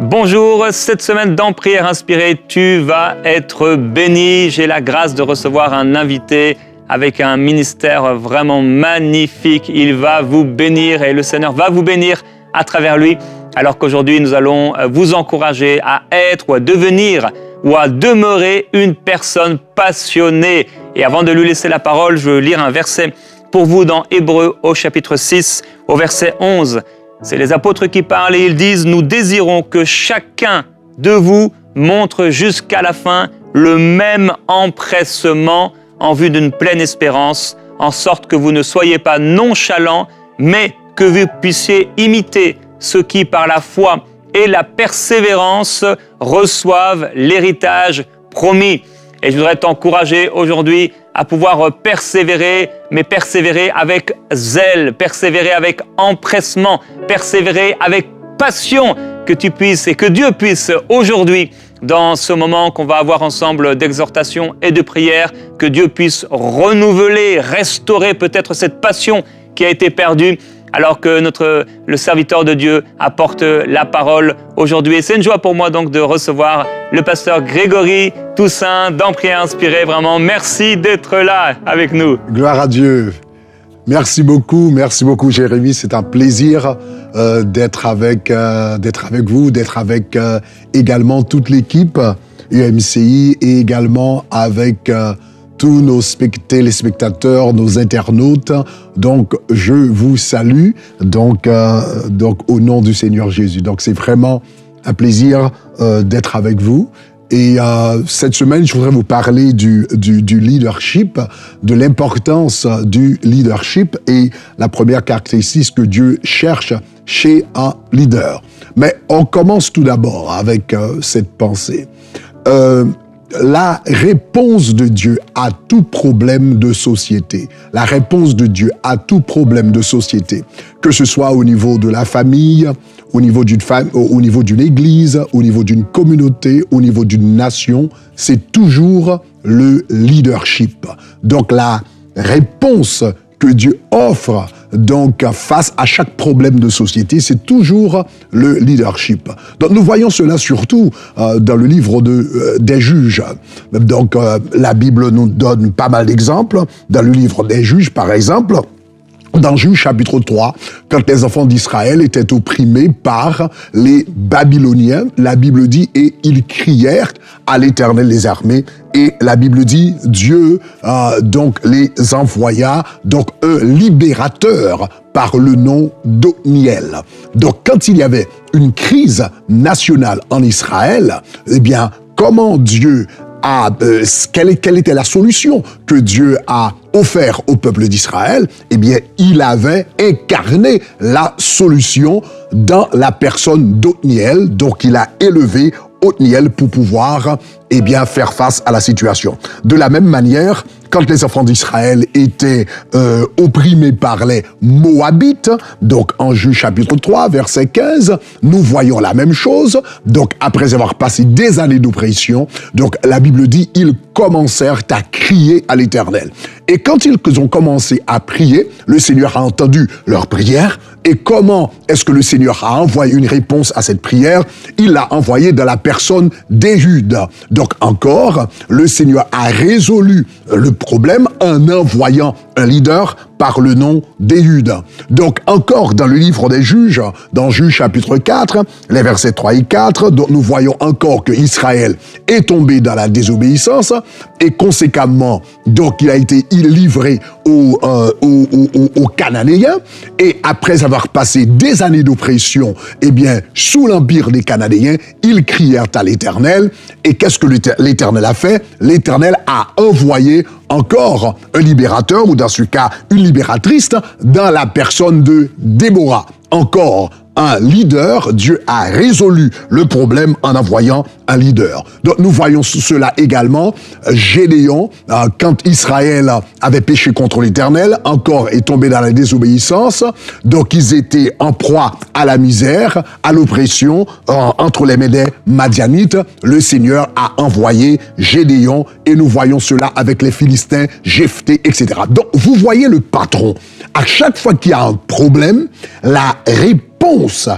Bonjour, cette semaine dans Prière Inspirée, tu vas être béni. J'ai la grâce de recevoir un invité avec un ministère vraiment magnifique. Il va vous bénir et le Seigneur va vous bénir à travers lui. Alors qu'aujourd'hui, nous allons vous encourager à être ou à devenir ou à demeurer une personne passionnée. Et avant de lui laisser la parole, je veux lire un verset pour vous dans Hébreux au chapitre 6, au verset 11. C'est les apôtres qui parlent et ils disent « Nous désirons que chacun de vous montre jusqu'à la fin le même empressement en vue d'une pleine espérance, en sorte que vous ne soyez pas nonchalants, mais que vous puissiez imiter ceux qui, par la foi et la persévérance, reçoivent l'héritage promis. » Et je voudrais t'encourager aujourd'hui à pouvoir persévérer, mais persévérer avec zèle, persévérer avec empressement, persévérer avec passion, que tu puisses et que Dieu puisse aujourd'hui, dans ce moment qu'on va avoir ensemble d'exhortation et de prière, que Dieu puisse renouveler, restaurer peut-être cette passion qui a été perdue, alors que le serviteur de Dieu apporte la parole aujourd'hui. Et c'est une joie pour moi donc de recevoir le pasteur Grégory Toussaint dans Prière Inspirée. Vraiment, merci d'être là avec nous. Gloire à Dieu. Merci beaucoup Jérémy. C'est un plaisir d'être avec vous, d'être avec également toute l'équipe UMCI et également avec tous nos téléspectateurs, nos internautes. Donc, je vous salue donc au nom du Seigneur Jésus. Donc, c'est vraiment un plaisir d'être avec vous. Et cette semaine, je voudrais vous parler du leadership, de l'importance du leadership et la première caractéristique que Dieu cherche chez un leader. Mais on commence tout d'abord avec cette pensée. La réponse de Dieu à tout problème de société, la réponse de Dieu à tout problème de société, que ce soit au niveau de la famille, au niveau d'une église, au niveau d'une communauté, au niveau d'une nation, c'est toujours le leadership. Donc la réponse que Dieu offre donc face à chaque problème de société, c'est toujours le leadership. Donc nous voyons cela surtout dans le livre des Juges. Donc la Bible nous donne pas mal d'exemples. Dans le livre des Juges, par exemple, dans Juges chapitre 3, quand les enfants d'Israël étaient opprimés par les Babyloniens, la Bible dit « Et ils crièrent à l'Éternel des armées ». Et la Bible dit « Dieu donc les envoya donc un libérateur par le nom d'Othniel ». Donc quand il y avait une crise nationale en Israël, eh bien comment Dieu quelle était la solution que Dieu a offert au peuple d'Israël? Eh bien, il avait incarné la solution dans la personne d'Othniel, donc il a élevé Othniel pour pouvoir faire face à la situation. De la même manière, quand les enfants d'Israël étaient opprimés par les Moabites, donc en Juges chapitre 3, verset 15, nous voyons la même chose. Donc après avoir passé des années d'oppression, donc la Bible dit, ils commencèrent à crier à l'Éternel. Et quand ils ont commencé à prier, le Seigneur a entendu leur prière. Et comment est-ce que le Seigneur a envoyé une réponse à cette prière? Il l'a envoyé dans la personne d'Éhud. Donc encore, le Seigneur a résolu le problème en envoyant un leader par le nom d'Éhud. Donc encore dans le livre des Juges, dans Juges chapitre 4, les versets 3 et 4, donc nous voyons encore que Israël est tombé dans la désobéissance et conséquemment, donc il a été livré aux Cananéens et après avoir passé des années d'oppression, sous l'empire des Cananéens, ils crièrent à l'Éternel. Et qu'est-ce que l'Éternel a fait? L'Éternel a envoyé encore un libérateur, ou dans ce cas, une libératrice, dans la personne de Déborah. Encore un leader, Dieu a résolu le problème en envoyant un leader. Donc nous voyons cela également. Gédéon, quand Israël avait péché contre l'Éternel, encore est tombé dans la désobéissance, donc ils étaient en proie à la misère, à l'oppression, entre les mains des Madianites. Le Seigneur a envoyé Gédéon et nous voyons cela avec les Philistins, Jephthé, etc. Donc vous voyez le patron. À chaque fois qu'il y a un problème, la réponse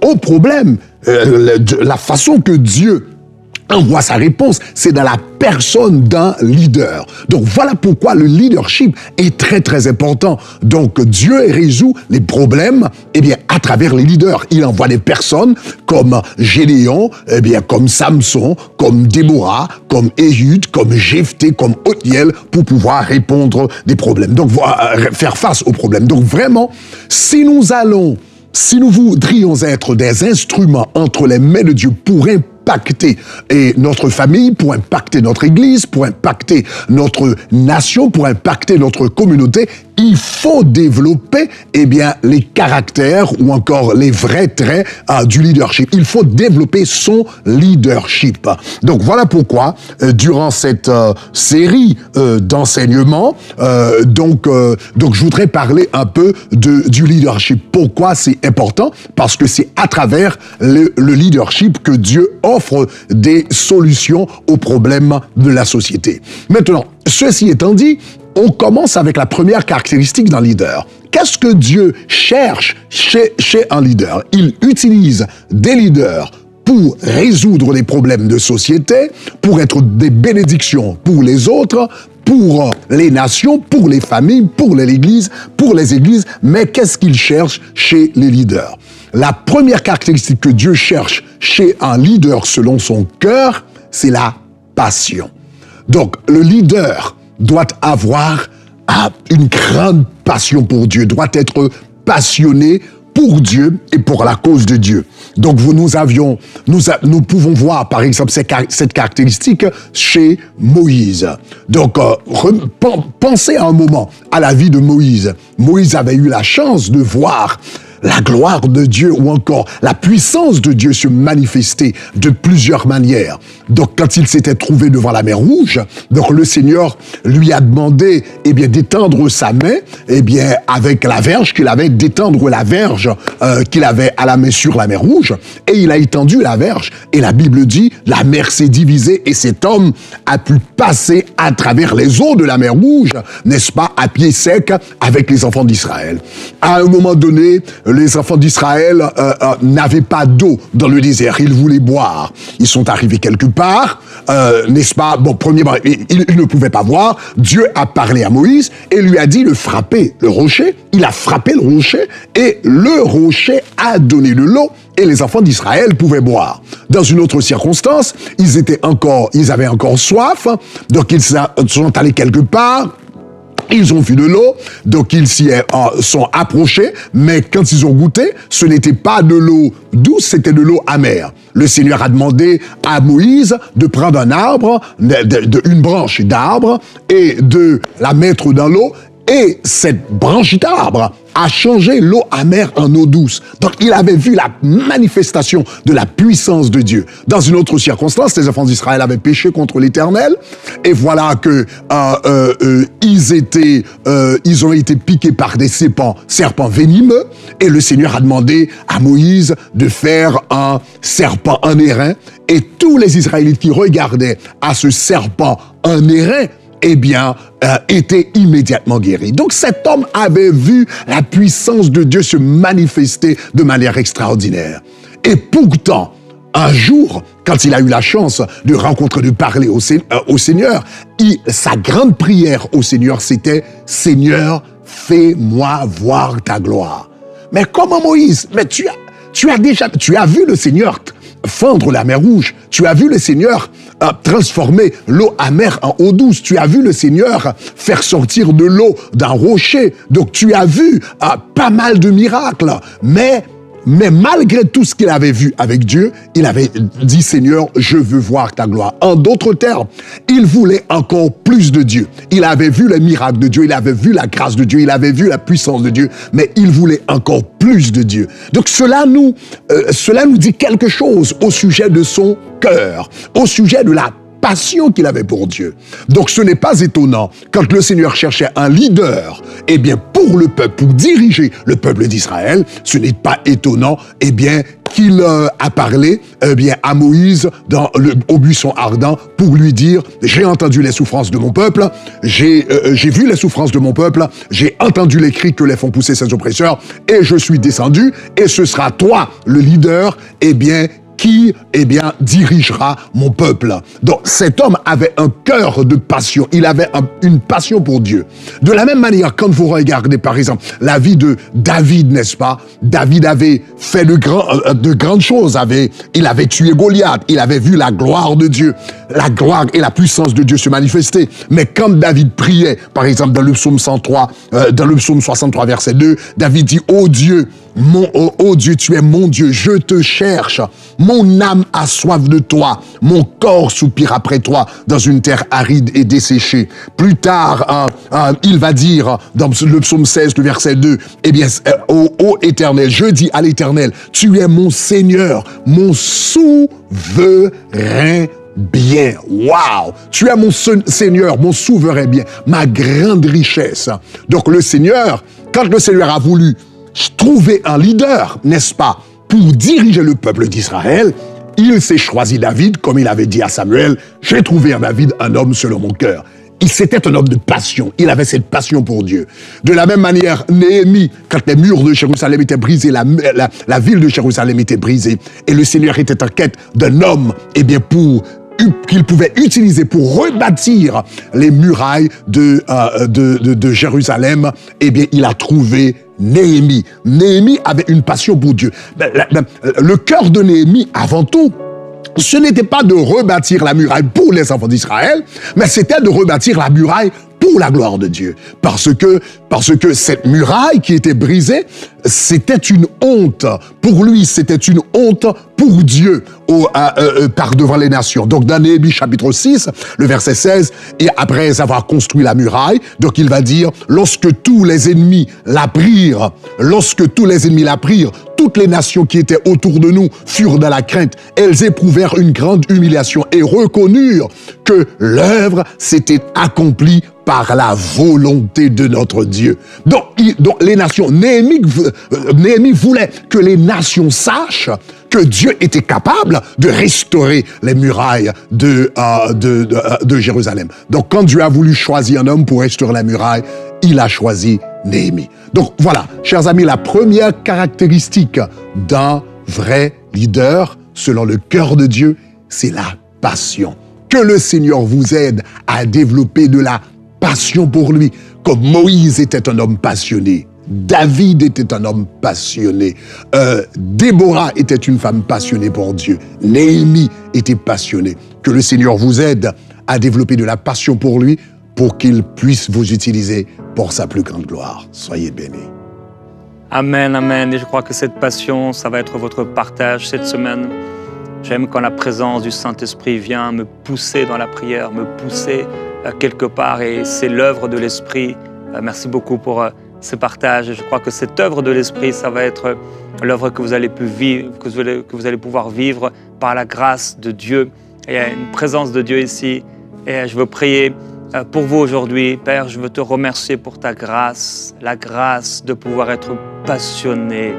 au problème, la façon que Dieu envoie sa réponse, c'est dans la personne d'un leader. Donc voilà pourquoi le leadership est très très important. Donc Dieu résout les problèmes, eh bien, à travers les leaders. Il envoie des personnes comme Gédéon, eh bien, comme Samson, comme Déborah, comme Éhud, comme Jephthé, comme Othniel, pour pouvoir répondre des problèmes. Donc faire face aux problèmes. Donc vraiment, si nous voudrions être des instruments entre les mains de Dieu pour impacter notre famille, pour impacter notre église, pour impacter notre nation, pour impacter notre communauté, il faut développer, eh bien, les caractères ou encore les vrais traits du leadership. Il faut développer son leadership. Donc voilà pourquoi, durant cette série d'enseignements, donc je voudrais parler un peu du leadership. Pourquoi c'est important? Parce que c'est à travers le leadership que Dieu offre des solutions aux problèmes de la société. Maintenant, ceci étant dit, on commence avec la première caractéristique d'un leader. Qu'est-ce que Dieu cherche chez un leader? Il utilise des leaders pour résoudre les problèmes de société, pour être des bénédictions pour les autres, pour les nations, pour les familles, pour l'Église, pour les églises. Mais qu'est-ce qu'il cherche chez les leaders? La première caractéristique que Dieu cherche chez un leader selon son cœur, c'est la passion. Donc, le leader doit avoir une grande passion pour Dieu, doit être passionné pour Dieu et pour la cause de Dieu. Donc nous pouvons voir par exemple cette caractéristique chez Moïse. Donc pensez un moment à la vie de Moïse. Moïse avait eu la chance de voir la gloire de Dieu ou encore la puissance de Dieu se manifester de plusieurs manières. Donc, quand il s'était trouvé devant la mer Rouge, donc le Seigneur lui a demandé, eh bien, d'étendre sa main, eh bien, avec la verge qu'il avait, d'étendre la verge qu'il avait à la main sur la mer Rouge, et il a étendu la verge. Et la Bible dit, la mer s'est divisée et cet homme a pu passer à travers les eaux de la mer Rouge, n'est-ce pas, à pied sec avec les enfants d'Israël. À un moment donné, les enfants d'Israël n'avaient pas d'eau dans le désert. Ils voulaient boire. Ils sont arrivés quelque part, n'est-ce pas? Bon, premièrement, ils ne pouvaient pas boire. Dieu a parlé à Moïse et lui a dit de frapper le rocher. Il a frappé le rocher et le rocher a donné de l'eau et les enfants d'Israël pouvaient boire. Dans une autre circonstance, ils avaient encore soif, donc ils sont allés quelque part. Ils ont vu de l'eau, donc ils s'y sont approchés, mais quand ils ont goûté, ce n'était pas de l'eau douce, c'était de l'eau amère. Le Seigneur a demandé à Moïse de prendre un arbre, une branche d'arbre, et de la mettre dans l'eau, et cette branche d'arbre a changé l'eau amère en eau douce. Donc, il avait vu la manifestation de la puissance de Dieu. Dans une autre circonstance, les enfants d'Israël avaient péché contre l'Éternel, et voilà que ils ont été piqués par des serpents venimeux, et le Seigneur a demandé à Moïse de faire un serpent en airain, et tous les Israélites qui regardaient à ce serpent en airain, eh bien, était immédiatement guéri. Donc cet homme avait vu la puissance de Dieu se manifester de manière extraordinaire. Et pourtant, un jour, quand il a eu la chance de rencontrer, de parler au Seigneur, sa grande prière au Seigneur, c'était « Seigneur, fais-moi voir ta gloire ». Mais comment Moïse? Mais tu as vu le Seigneur fendre la mer Rouge, tu as vu le Seigneur transformer l'eau amère en eau douce, tu as vu le Seigneur faire sortir de l'eau d'un rocher, donc tu as vu pas mal de miracles, mais Mais malgré tout ce qu'il avait vu avec Dieu, il avait dit, Seigneur, je veux voir ta gloire. En d'autres termes, il voulait encore plus de Dieu. Il avait vu les miracles de Dieu, il avait vu la grâce de Dieu, il avait vu la puissance de Dieu, mais il voulait encore plus de Dieu. Donc cela nous dit quelque chose au sujet de son cœur, au sujet de la passion qu'il avait pour Dieu. Donc ce n'est pas étonnant quand le Seigneur cherchait un leader, eh bien pour le peuple, pour diriger le peuple d'Israël, ce n'est pas étonnant, eh bien qu'il a parlé à Moïse au buisson ardent pour lui dire, j'ai entendu les souffrances de mon peuple, j'ai vu les souffrances de mon peuple, j'ai entendu les cris que les font pousser ses oppresseurs et je suis descendu et ce sera toi le leader, qui, dirigera mon peuple. Donc, cet homme avait un cœur de passion. Il avait une passion pour Dieu. De la même manière, quand vous regardez, par exemple, la vie de David, n'est-ce pas? David avait fait de grandes choses. Il avait tué Goliath. Il avait vu la gloire de Dieu. La gloire et la puissance de Dieu se manifester. Mais quand David priait, par exemple, dans le psaume 63, verset 2, David dit, ô Dieu, tu es mon Dieu, je te cherche. Mon âme a soif de toi, mon corps soupire après toi dans une terre aride et desséchée. Plus tard, il va dire dans le psaume 16, le verset 2, ô Éternel, je dis à l'Éternel, tu es mon Seigneur, mon souverain bien. Waouh! Tu es mon Seigneur, mon souverain bien, ma grande richesse. Donc le Seigneur, quand le Seigneur a voulu trouver un leader, n'est-ce pas, pour diriger le peuple d'Israël, il s'est choisi David, comme il avait dit à Samuel, j'ai trouvé en David un homme selon mon cœur. C'était un homme de passion, il avait cette passion pour Dieu. De la même manière, Néhémie, quand les murs de Jérusalem étaient brisés, la ville de Jérusalem était brisée, et le Seigneur était en quête d'un homme, qu'il pouvait utiliser pour rebâtir les murailles de Jérusalem, il a trouvé Néhémie. Néhémie avait une passion pour Dieu. Le cœur de Néhémie, avant tout, ce n'était pas de rebâtir la muraille pour les enfants d'Israël, mais c'était de rebâtir la muraille pour la gloire de Dieu. Parce que cette muraille qui était brisée, c'était une honte. Pour lui, c'était une honte pour Dieu par devant les nations. Donc dans Néhémie chapitre 6, le verset 16, et après avoir construit la muraille, donc il va dire, lorsque tous les ennemis la prirent, toutes les nations qui étaient autour de nous furent dans la crainte. Elles éprouvèrent une grande humiliation et reconnurent que l'œuvre s'était accomplie par la volonté de notre Dieu. Donc les nations, Néhémie voulait que les nations sachent que Dieu était capable de restaurer les murailles de Jérusalem. Donc quand Dieu a voulu choisir un homme pour restaurer la muraille, il a choisi Néhémie. Donc voilà, chers amis, la première caractéristique d'un vrai leader, selon le cœur de Dieu, c'est la passion. Que le Seigneur vous aide à développer de la passion pour lui, comme Moïse était un homme passionné, David était un homme passionné, Déborah était une femme passionnée pour Dieu, Néhémie était passionné. Que le Seigneur vous aide à développer de la passion pour lui, pour qu'il puisse vous utiliser pour sa plus grande gloire. Soyez bénis. Amen, amen. Et je crois que cette passion, ça va être votre partage cette semaine. J'aime quand la présence du Saint-Esprit vient me pousser dans la prière, me pousser quelque part, et c'est l'œuvre de l'Esprit. Merci beaucoup pour ce partage. Je crois que cette œuvre de l'Esprit, ça va être l'œuvre que vous allez pouvoir vivre par la grâce de Dieu. Il y a une présence de Dieu ici, et je veux prier pour vous aujourd'hui. Père, je veux te remercier pour ta grâce, la grâce de pouvoir être passionné,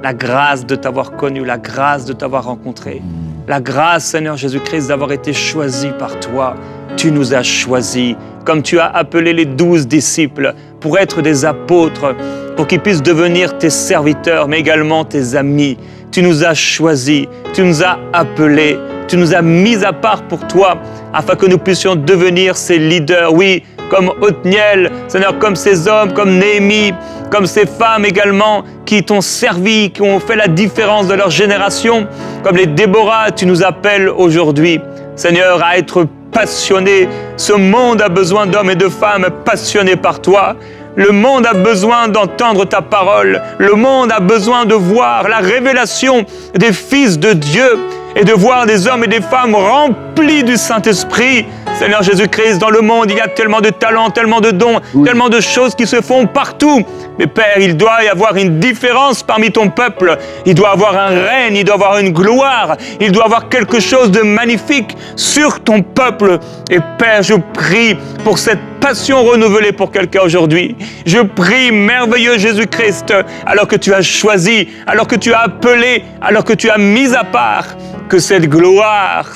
la grâce de t'avoir connu, la grâce de t'avoir rencontré, la grâce, Seigneur Jésus-Christ, d'avoir été choisi par toi. Tu nous as choisis, comme tu as appelé les 12 disciples pour être des apôtres, pour qu'ils puissent devenir tes serviteurs, mais également tes amis. Tu nous as choisis, tu nous as appelés, tu nous as mis à part pour toi, afin que nous puissions devenir ces leaders, oui, comme Othniel, Seigneur, comme ces hommes, comme Néhémie, comme ces femmes également qui t'ont servi, qui ont fait la différence de leur génération, comme les Déborah, tu nous appelles aujourd'hui, Seigneur, à être passionnés. Ce monde a besoin d'hommes et de femmes passionnés par toi. Le monde a besoin d'entendre ta parole. Le monde a besoin de voir la révélation des fils de Dieu et de voir des hommes et des femmes remplis du Saint-Esprit. Seigneur Jésus-Christ, dans le monde, il y a tellement de talents, tellement de dons, tellement de choses qui se font partout. Mais Père, il doit y avoir une différence parmi ton peuple. Il doit avoir un règne, il doit avoir une gloire, il doit avoir quelque chose de magnifique sur ton peuple. Et Père, je prie pour cette passion renouvelée pour quelqu'un aujourd'hui. Je prie, merveilleux Jésus-Christ, alors que tu as choisi, alors que tu as appelé, alors que tu as mis à part, que cette gloire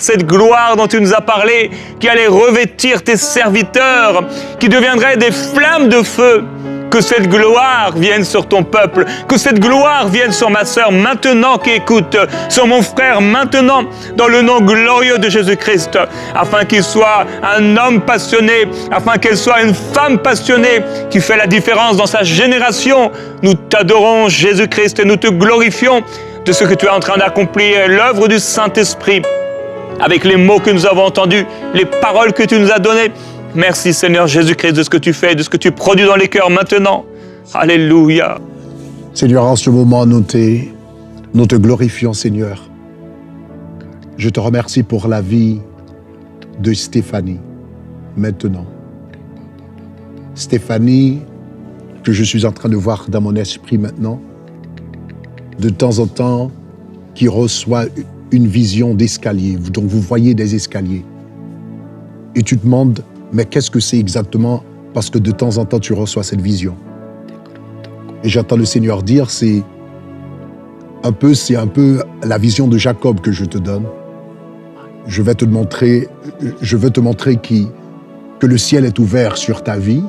dont tu nous as parlé, qui allait revêtir tes serviteurs, qui deviendraient des flammes de feu, que cette gloire vienne sur ton peuple, que cette gloire vienne sur ma sœur maintenant qui écoute, sur mon frère maintenant, dans le nom glorieux de Jésus-Christ, afin qu'il soit un homme passionné, afin qu'elle soit une femme passionnée qui fait la différence dans sa génération. Nous t'adorons Jésus-Christ et nous te glorifions de ce que tu es en train d'accomplir, l'œuvre du Saint-Esprit, avec les mots que nous avons entendus, les paroles que tu nous as données. Merci Seigneur Jésus-Christ de ce que tu fais, de ce que tu produis dans les cœurs maintenant. Alléluia. Seigneur, en ce moment, nous te glorifions, Seigneur. Je te remercie pour la vie de Stéphanie, maintenant. Stéphanie, que je suis en train de voir dans mon esprit maintenant, de temps en temps, qui reçoit une vision d'escalier. Donc vous voyez des escaliers. Et tu te demandes, mais qu'est-ce que c'est exactement? Parce que de temps en temps, tu reçois cette vision. Et j'entends le Seigneur dire, c'est un peu la vision de Jacob que je te donne. Je veux te montrer que le ciel est ouvert sur ta vie.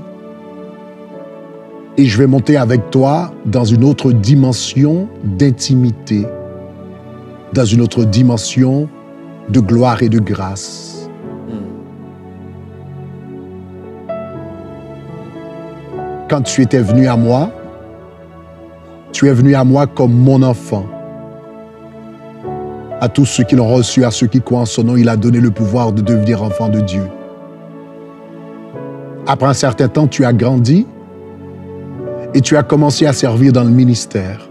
Et je vais monter avec toi dans une autre dimension d'intimité, dans une autre dimension de gloire et de grâce. Quand tu étais venu à moi, tu es venu à moi comme mon enfant. À tous ceux qui l'ont reçu, à ceux qui croient en son nom, il a donné le pouvoir de devenir enfant de Dieu. Après un certain temps, tu as grandi et tu as commencé à servir dans le ministère.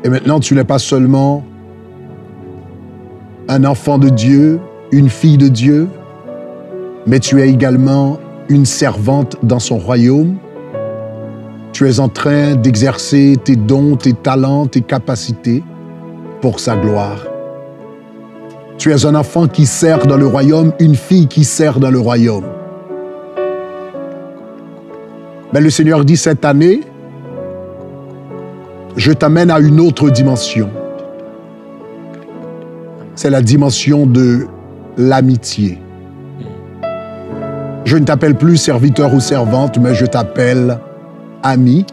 Et maintenant, tu n'es pas seulement un enfant de Dieu, une fille de Dieu, mais tu es également une servante dans son royaume. Tu es en train d'exercer tes dons, tes talents, tes capacités pour sa gloire. Tu es un enfant qui sert dans le royaume, une fille qui sert dans le royaume. Mais le Seigneur dit cette année, je t'amène à une autre dimension. C'est la dimension de l'amitié. Je ne t'appelle plus serviteur ou servante, mais je t'appelle ami.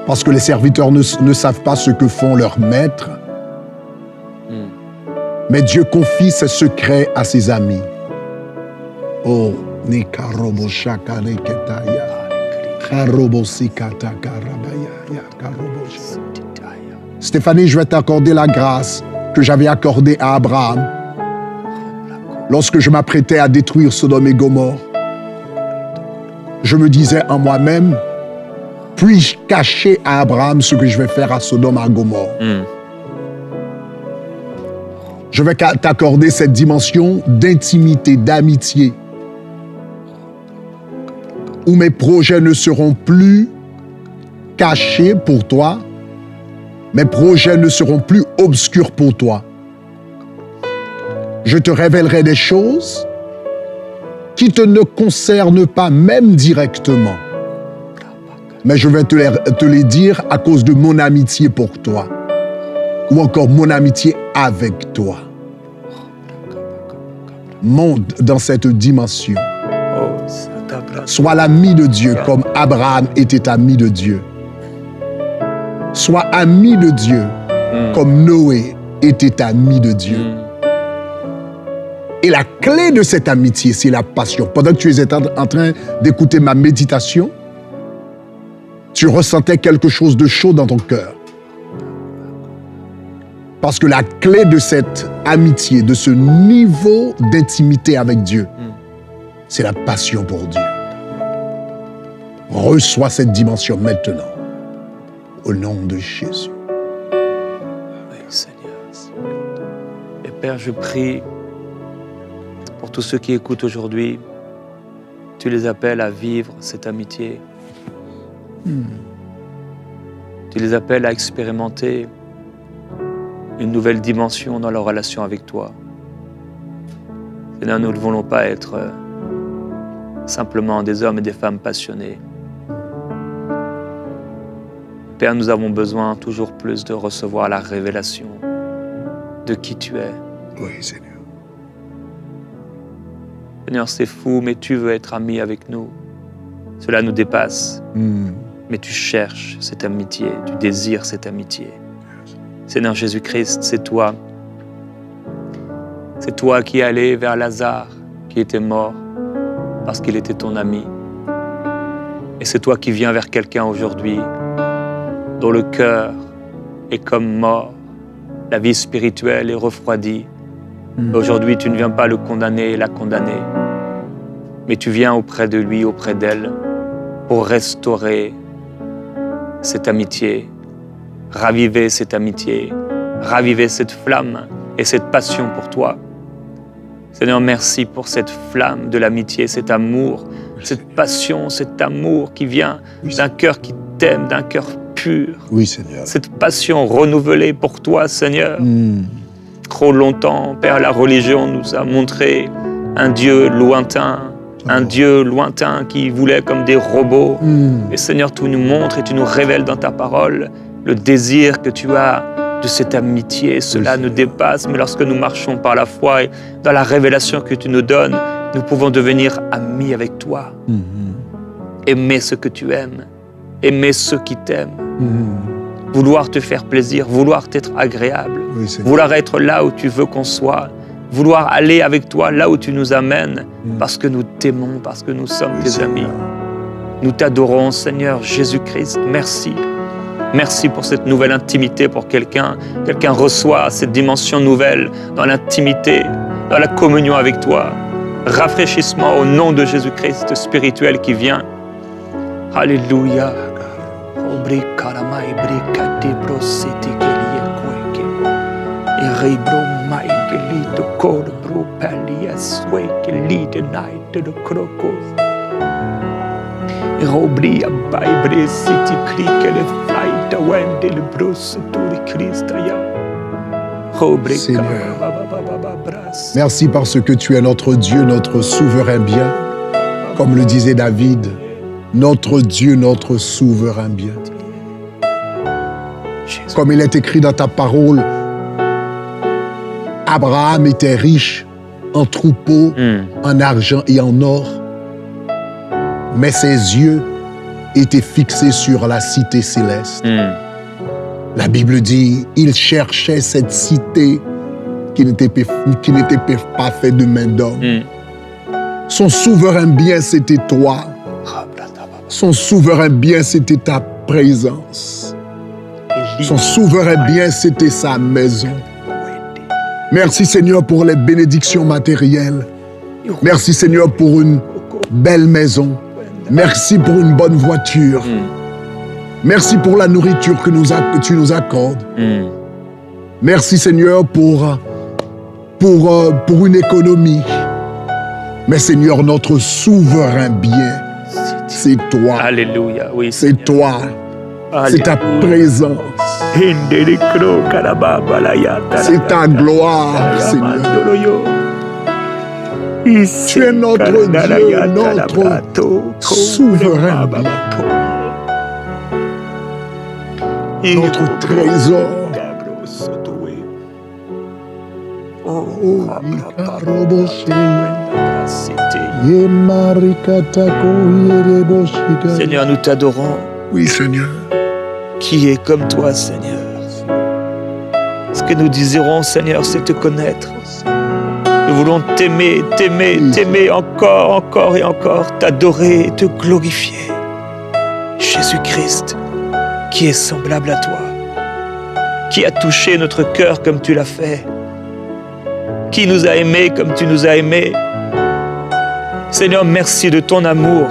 Parce que les serviteurs ne savent pas ce que font leurs maîtres. Mais Dieu confie ses secrets à ses amis. Oh, Nikarobo Shakare Ketaya. Stéphanie, je vais t'accorder la grâce que j'avais accordée à Abraham lorsque je m'apprêtais à détruire Sodome et Gomorrhe. Je me disais en moi-même, puis-je cacher à Abraham ce que je vais faire à Sodome et à Gomorrhe? Je vais t'accorder cette dimension d'intimité, d'amitié, où mes projets ne seront plus cachés pour toi, mes projets ne seront plus obscurs pour toi. Je te révélerai des choses qui ne te concernent pas même directement. Mais je vais te les dire à cause de mon amitié pour toi, ou encore mon amitié avec toi. Monte dans cette dimension. Sois l'ami de Dieu comme Abraham était ami de Dieu. Sois ami de Dieu comme Noé était ami de Dieu. Et la clé de cette amitié, c'est la passion. Pendant que tu étais en train d'écouter ma méditation, tu ressentais quelque chose de chaud dans ton cœur. Parce que la clé de cette amitié, de ce niveau d'intimité avec Dieu, c'est la passion pour Dieu. Reçois cette dimension maintenant. Au nom de Jésus. Oui, Seigneur. Et Père, je prie pour tous ceux qui écoutent aujourd'hui. Tu les appelles à vivre cette amitié. Tu les appelles à expérimenter une nouvelle dimension dans leur relation avec toi. Seigneur, nous ne voulons pas être simplement des hommes et des femmes passionnés. Père, nous avons besoin toujours plus de recevoir la révélation de qui tu es. Oui, Seigneur. Seigneur, c'est fou, mais tu veux être ami avec nous. Cela nous dépasse. Mais tu cherches cette amitié, tu désires cette amitié. Seigneur Jésus-Christ, c'est toi. C'est toi qui es allé vers Lazare, qui était mort, parce qu'il était ton ami. Et c'est toi qui viens vers quelqu'un aujourd'hui, dont le cœur est comme mort, la vie spirituelle est refroidie. Aujourd'hui, tu ne viens pas le condamner et la condamner, mais tu viens auprès de lui, auprès d'elle, pour restaurer cette amitié, raviver cette amitié, raviver cette flamme et cette passion pour toi. Seigneur, merci pour cette flamme de l'amitié, cet amour, cette passion, cet amour qui vient d'un cœur qui t'aime, d'un cœur pur. Oui, Seigneur. Cette passion renouvelée pour toi, Seigneur. Trop longtemps, Père, la religion nous a montré un Dieu lointain, un Dieu lointain qui voulait comme des robots. Et Seigneur, tu nous montres et tu nous révèles dans ta parole le désir que tu as de cette amitié. Cela nous dépasse, mais lorsque nous marchons par la foi et dans la révélation que tu nous donnes, nous pouvons devenir amis avec toi. Aimer ce que tu aimes, aimer ceux qui t'aiment, vouloir te faire plaisir, vouloir t'être agréable, vouloir être là où tu veux qu'on soit, vouloir aller avec toi là où tu nous amènes, parce que nous t'aimons, parce que nous sommes tes amis. Nous t'adorons, Seigneur Jésus-Christ. Merci. Merci pour cette nouvelle intimité pour quelqu'un. Quelqu'un reçoit cette dimension nouvelle dans l'intimité, dans la communion avec toi. Rafraîchissement au nom de Jésus-Christ spirituel qui vient. Alléluia. Seigneur, merci parce que tu es notre Dieu, notre souverain bien. Comme le disait David, notre Dieu, notre souverain bien. Comme il est écrit dans ta parole, Abraham était riche en troupeaux, en argent et en or, mais ses yeux étaient fixés sur la cité céleste. La Bible dit, il cherchait cette cité qui n'était pas faite de main d'homme. Son souverain bien, c'était toi. Son souverain bien, c'était ta présence. Son souverain bien, c'était sa maison. Merci Seigneur pour les bénédictions matérielles. Merci Seigneur pour une belle maison. Merci pour une bonne voiture. Merci pour la nourriture que tu nous accordes. Merci Seigneur pour une économie. Mais Seigneur, notre souverain bien, c'est toi. Alléluia, oui. C'est toi. C'est ta présence. C'est ta gloire, Seigneur. Tu es notre Dieu, notre souverain bien. Notre trésor. Seigneur, nous t'adorons. Oui, Seigneur. Qui est comme toi, Seigneur? Ce que nous désirons, Seigneur, c'est te connaître. Nous voulons t'aimer, t'aimer, t'aimer encore, encore et encore, t'adorer et te glorifier. Jésus-Christ, qui est semblable à toi, qui a touché notre cœur comme tu l'as fait, qui nous a aimés comme tu nous as aimés. Seigneur, merci de ton amour.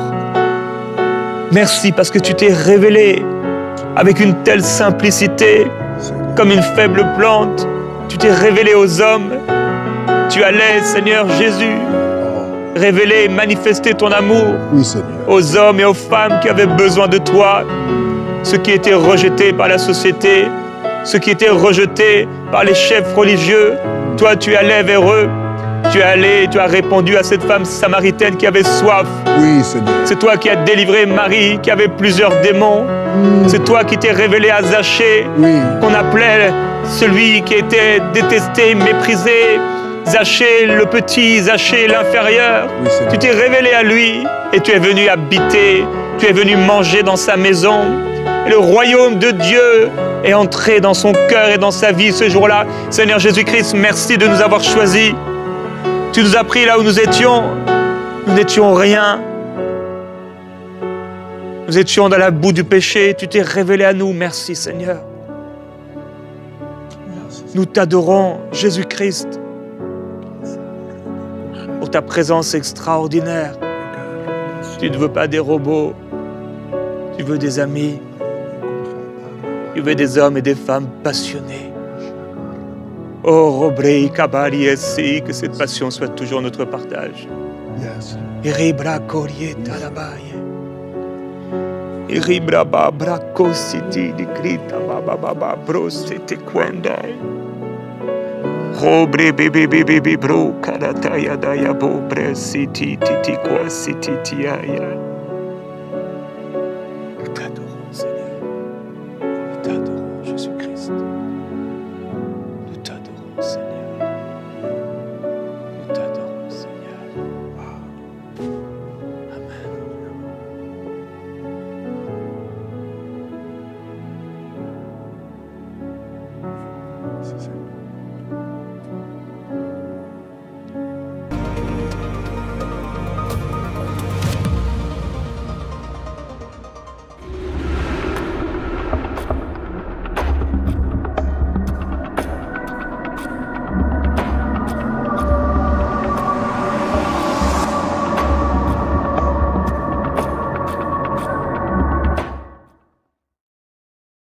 Merci parce que tu t'es révélé avec une telle simplicité, comme une faible plante. Tu t'es révélé aux hommes. Tu allais, Seigneur Jésus, révéler et manifester ton amour aux hommes et aux femmes qui avaient besoin de toi, ceux qui étaient rejetés par la société, ceux qui étaient rejetés par les chefs religieux. Toi, tu allais vers eux. Tu es allé, tu as répondu à cette femme samaritaine qui avait soif. Oui, Seigneur. C'est toi qui as délivré Marie, qui avait plusieurs démons. C'est toi qui t'es révélé à Zachée, qu'on appelait celui qui était détesté, méprisé. Zachée le petit, Zachée l'inférieur. Tu t'es révélé à lui et tu es venu habiter, tu es venu manger dans sa maison. Et le royaume de Dieu est entré dans son cœur et dans sa vie ce jour-là. Seigneur Jésus-Christ, merci de nous avoir choisis. Tu nous as pris là où nous n'étions rien. Nous étions dans la boue du péché, tu t'es révélé à nous. Merci Seigneur. Nous t'adorons, Jésus-Christ, pour ta présence extraordinaire. Tu ne veux pas des robots, tu veux des amis, tu veux des hommes et des femmes passionnés. Oh, Robrei Kabali Essi, que cette passion soit toujours notre partage. Iribra Korieta Labaye. Iribra Babra Kositi di Krita Baba Brosete Kwenda. Robre Bibi Bibi Bro Karataya Daya Bobre Siti Titi Kwa Siti Tiaya. Nous t'adorons, Seigneur. Nous t'adorons, Jésus-Christ. Seigneur, nous t'adorons, Seigneur. Amen. C'est ça.